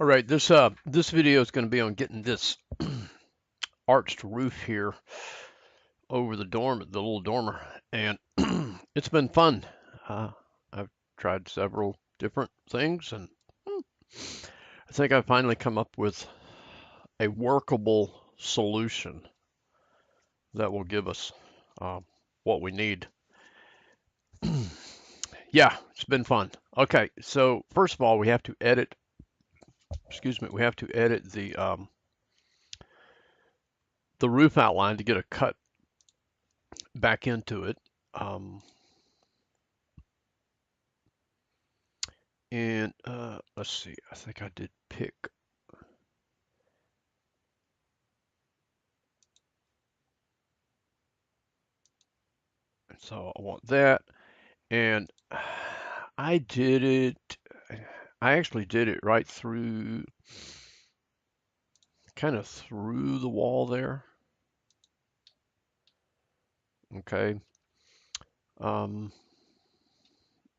All right, this video is going to be on getting this arched roof here over the little dormer, and it's been fun. I've tried several different things, and I think I finally come up with a workable solution that will give us uh, what we need. Yeah, it's been fun. Okay, so first of all, we have to edit. Excuse me, we have to edit the roof outline to get a cut back into it. Um, and let's see, I think I did pick. So I want that. And I did it, I actually did it right through, kind of through the wall there. Okay. Um,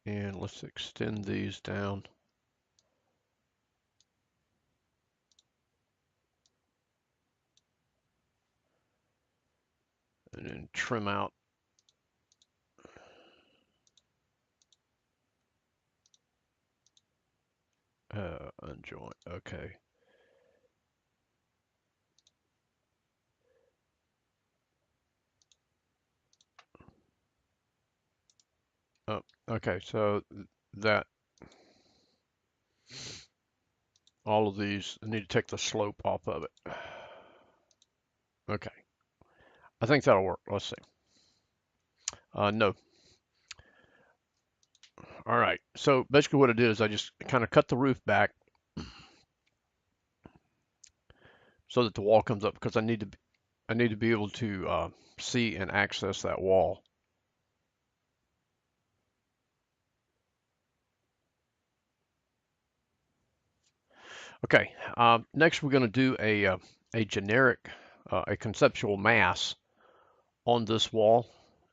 and let's extend these down. And then trim out. Unjoint. Okay. Oh, okay. So that all of these, I need to take the slope off of it. Okay. I think that'll work. Let's see. No. All right. So basically what I did is I just kind of cut the roof back so that the wall comes up because I need to be able to see and access that wall. Okay. Next we're going to do a generic, a conceptual mass on this wall,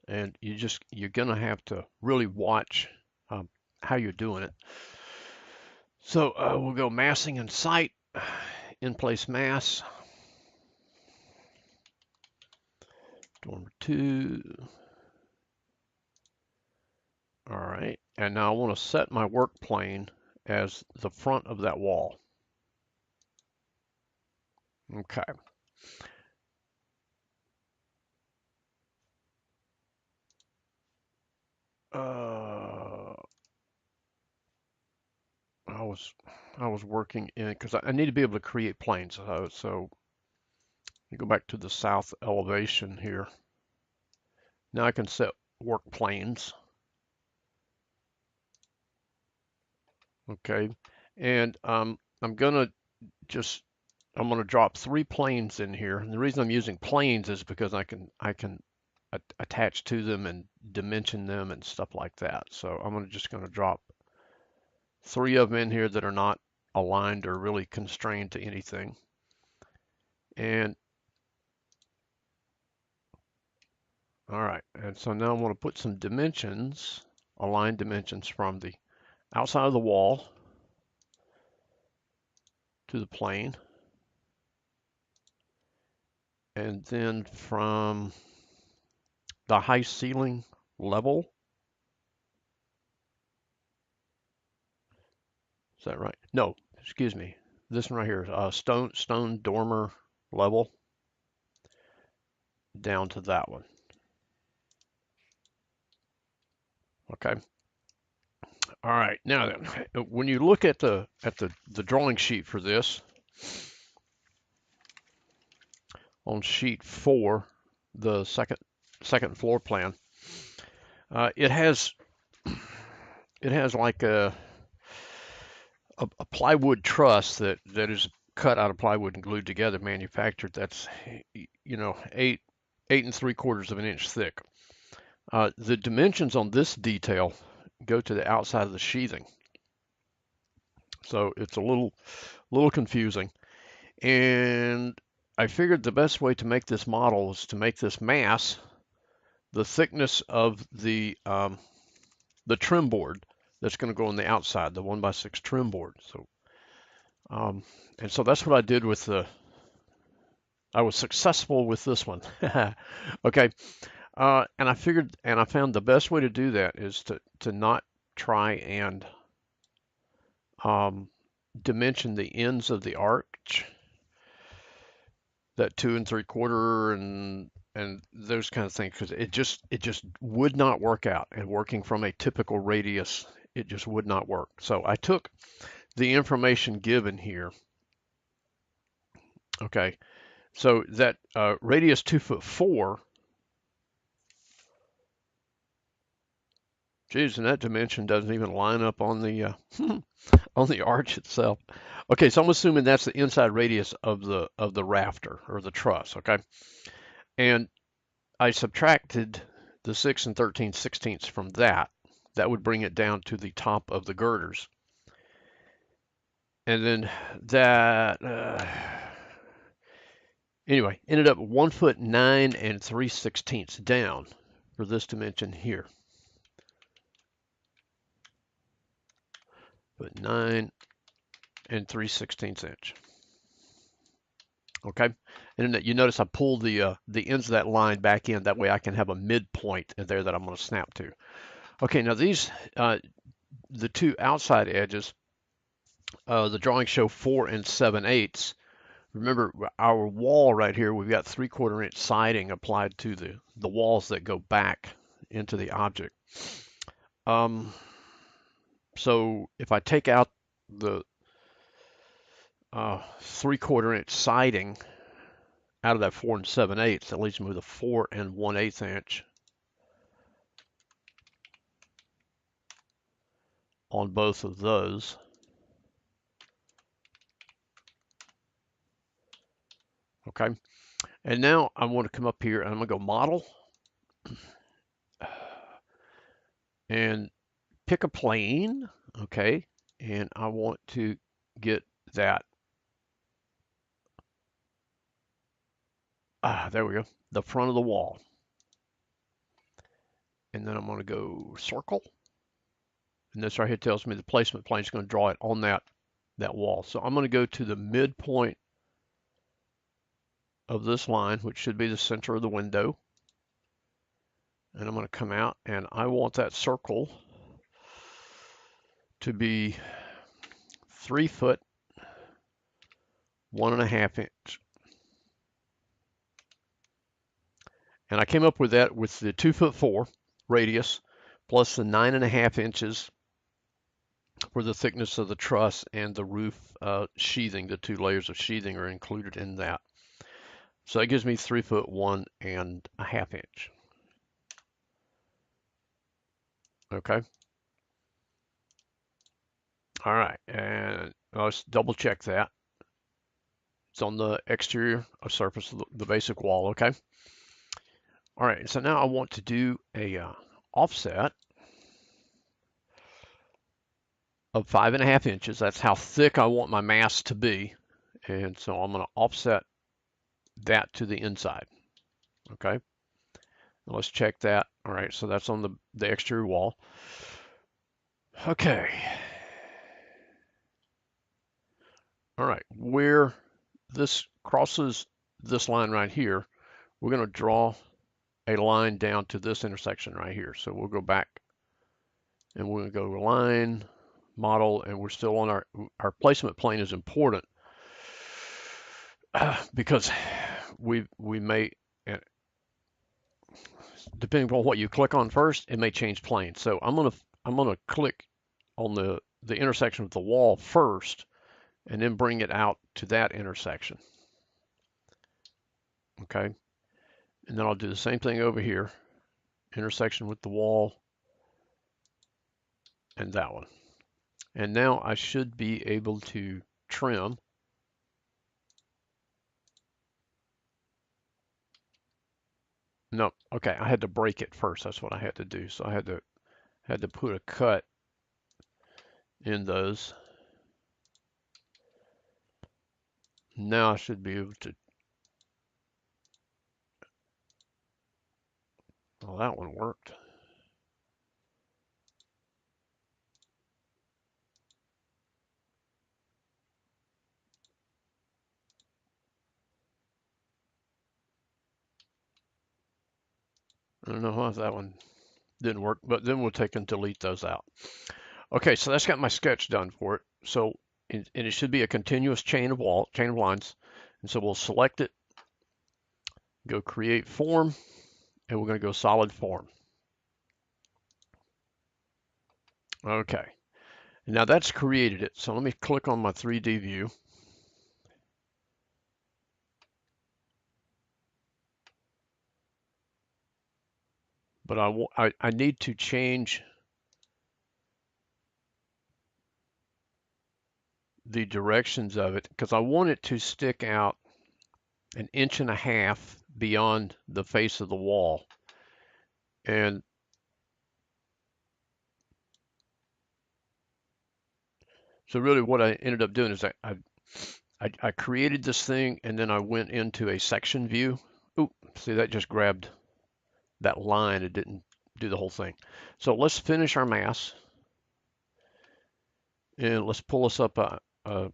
and you're going to have to really watch um, how you're doing it. So we'll go massing in sight, in place mass, dormer 2. All right, and now I want to set my work plane as the front of that wall. Okay. Uh, I was working in because I need to be able to create planes. So you go back to the south elevation here. Now I can set work planes. Okay, and just I'm gonna drop 3 planes in here. And the reason I'm using planes is because I can attach to them and dimension them and stuff like that. So I'm just gonna drop 3 of them in here that are not aligned or really constrained to anything. And all right, and so now I want to put some dimensions, aligned dimensions from the outside of the wall to the plane, and then from the high ceiling level. Is that right? No, excuse me. This one right here, stone dormer level down to that one. Okay. All right. Now then, when you look at the drawing sheet for this, on sheet 4, the second floor plan, it has like a plywood truss that is cut out of plywood and glued together, manufactured. That's 8 and 3/4 of an inch thick. The dimensions on this detail go to the outside of the sheathing, so it's a little confusing. And I figured the best way to make this model is to make this mass the thickness of the trim board that's going to go on the outside, the 1x6 trim board. So Um, and so that's what I did with I was successful with this one. Okay. And I figured, and I found the best way to do that is to not try and um, dimension the ends of the arch, that 2 3/4 and those kind of things, because it just would not work out. And working from a typical radius, it just would not work. So I took the information given here. Okay, so that radius 2'4", geez, and that dimension doesn't even line up on the on the arch itself. Okay, so I'm assuming that's the inside radius of the rafter or the truss. Okay, and I subtracted the 6 13/16 from that. That would bring it down to the top of the girders, and then that anyway ended up 1 foot 9 3/16 down for this dimension here. But 9 3/16 inch. Okay, and then you notice I pulled the ends of that line back in. That way I can have a midpoint there that I'm going to snap to. Okay, now these the two outside edges, the drawings show 4 7/8. Remember our wall right here, we've got 3/4 inch siding applied to the walls that go back into the object. So if I take out the 3/4 inch siding out of that 4 7/8, that leaves me with a 4 1/8 inch on both of those. Okay, and now I want to come up here and I'm going to go model and pick a plane. Okay, and I want to get that. There we go, the front of the wall. And then I'm going to go circle. And this right here tells me the placement plane is going to draw it on that wall. So I'm going to go to the midpoint of this line, which should be the center of the window. And I'm going to come out and I want that circle to be 3 foot 1.5 inch. And I came up with that with the 2'4" radius plus the 9.5 inches for the thickness of the truss and the roof sheathing. The 2 layers of sheathing are included in that. So that gives me 3 foot 1.5 inch. Okay. All right, and let's double check that. It's on the exterior surface of the basic wall. Okay. All right, so now I want to do a offset of 5.5 inches. That's how thick I want my mass to be. And so I'm going to offset that to the inside. Okay. Now let's check that. All right, so that's on the exterior wall. Okay. All right, where this crosses this line right here, we're going to draw a line down to this intersection right here. So we'll go back and we're going to go line, model, and we're still on our placement plane is important because we may, depending on what you click on first, it may change plane. So I'm gonna click on the intersection with the wall first, and then bring it out to that intersection. Okay, and then I'll do the same thing over here, intersection with the wall, and that one. And now I should be able to trim. No, okay, I had to break it first. That's what I had to do. So I had to put a cut in those. Now I should be able to. Well, that one worked. I don't know why that one didn't work, but then we'll take and delete those out. Okay, so that's got my sketch done for it. So, and it should be a continuous chain of lines. And so we'll select it, go create form, and we're going to go solid form. Okay, and now that's created it. So let me click on my 3D view. But I need to change the directions of it because I want it to stick out 1.5 inches beyond the face of the wall. And so really what I ended up doing is I created this thing and then I went into a section view. Oop, see that just grabbed that line. It didn't do the whole thing. So let's finish our mass and let's pull us up a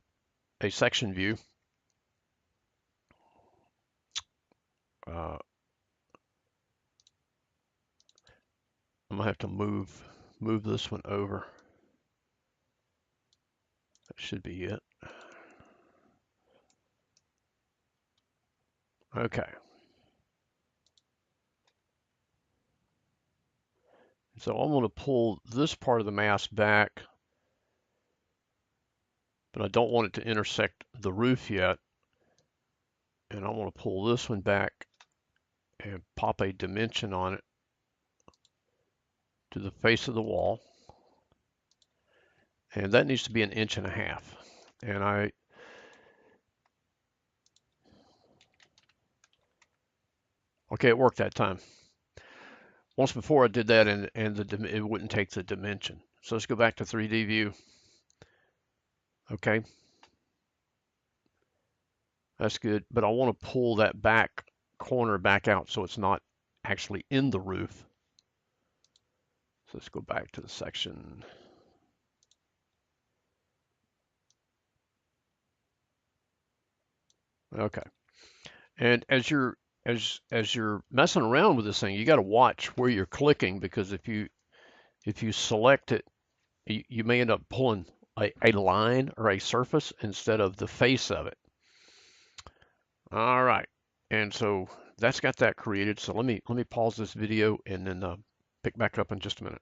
section view. I'm gonna have to move this one over. That should be it. Okay. So I'm going to pull this part of the mass back, but I don't want it to intersect the roof yet. And I want to pull this one back and pop a dimension on it to the face of the wall. And that needs to be 1.5 inches. And okay, it worked that time. Once before I did that and it wouldn't take the dimension. So let's go back to 3D view. Okay, that's good. But I want to pull that back corner back out so it's not actually in the roof. So let's go back to the section. Okay. And as you're messing around with this thing, you got to watch where you're clicking because if you select it, you may end up pulling a line or a surface instead of the face of it. All right. And so that's got that created. So let me pause this video and then pick back up in just a minute.